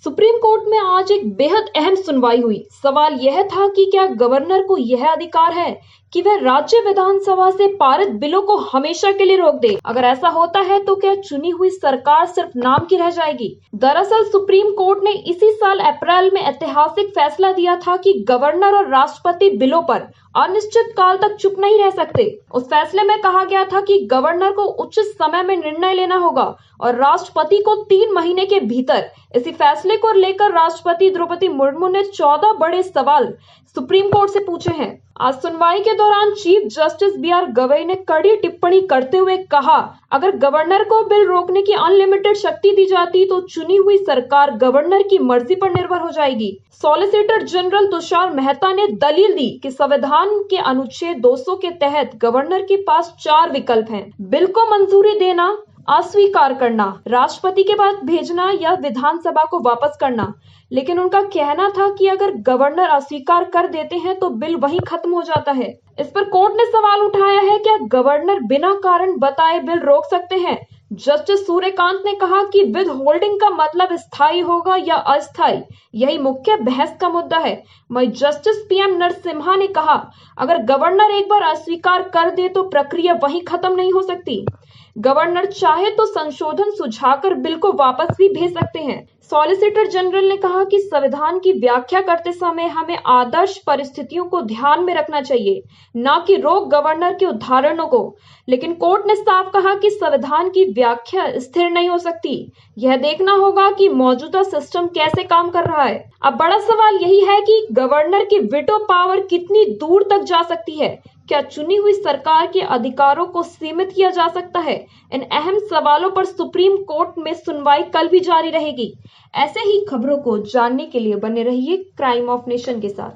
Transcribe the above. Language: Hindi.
सुप्रीम कोर्ट में आज एक बेहद अहम सुनवाई हुई। सवाल यह था कि क्या गवर्नर को यह अधिकार है कि वह राज्य विधानसभा से पारित बिलों को हमेशा के लिए रोक दे। अगर ऐसा होता है तो क्या चुनी हुई सरकार सिर्फ नाम की रह जाएगी। दरअसल सुप्रीम कोर्ट ने इसी साल अप्रैल में ऐतिहासिक फैसला दिया था कि गवर्नर और राष्ट्रपति बिलों पर अनिश्चित काल तक चुप नहीं रह सकते। उस फैसले में कहा गया था कि गवर्नर को उचित समय में निर्णय लेना होगा और राष्ट्रपति को 3 महीने के भीतर। इसी फैसले को लेकर राष्ट्रपति द्रौपदी मुर्मू ने 14 बड़े सवाल सुप्रीम कोर्ट से पूछे हैं। आज सुनवाई के दौरान चीफ जस्टिस बी.आर. गवई ने कड़ी टिप्पणी करते हुए कहा, अगर गवर्नर को बिल रोकने की अनलिमिटेड शक्ति दी जाती तो चुनी हुई सरकार गवर्नर की मर्जी पर निर्भर हो जाएगी। सॉलिसिटर जनरल तुषार मेहता ने दलील दी कि संविधान के अनुच्छेद 200 के तहत गवर्नर के पास 4 विकल्प हैं। बिल को मंजूरी देना, अस्वीकार करना, राष्ट्रपति के पास भेजना या विधानसभा को वापस करना। लेकिन उनका कहना था कि अगर गवर्नर अस्वीकार कर देते हैं तो बिल वहीं खत्म हो जाता है। इस पर कोर्ट ने सवाल उठाया है, क्या गवर्नर बिना कारण बताए बिल रोक सकते हैं। जस्टिस सूर्यकांत ने कहा कि विद होल्डिंग का मतलब स्थायी होगा या अस्थायी, यही मुख्य बहस का मुद्दा है। वहीं जस्टिस पी.एम. नरसिम्हा ने कहा, अगर गवर्नर एक बार अस्वीकार कर दे तो प्रक्रिया वहीं खत्म नहीं हो सकती। गवर्नर चाहे तो संशोधन सुझाकर बिल को वापस भी भेज सकते हैं। सॉलिसिटर जनरल ने कहा कि संविधान की व्याख्या करते समय हमें आदर्श परिस्थितियों को ध्यान में रखना चाहिए, न कि रोक गवर्नर के उदाहरणों को। लेकिन कोर्ट ने साफ कहा कि संविधान की व्याख्या स्थिर नहीं हो सकती। यह देखना होगा कि मौजूदा सिस्टम कैसे काम कर रहा है। अब बड़ा सवाल यही है कि गवर्नर की वीटो पावर कितनी दूर तक जा सकती है। क्या चुनी हुई सरकार के अधिकारों को सीमित किया जा सकता है। इन अहम सवालों पर सुप्रीम कोर्ट में सुनवाई कल भी जारी रहेगी। ऐसे ही खबरों को जानने के लिए बने रहिए क्राइम ऑफ नेशन के साथ।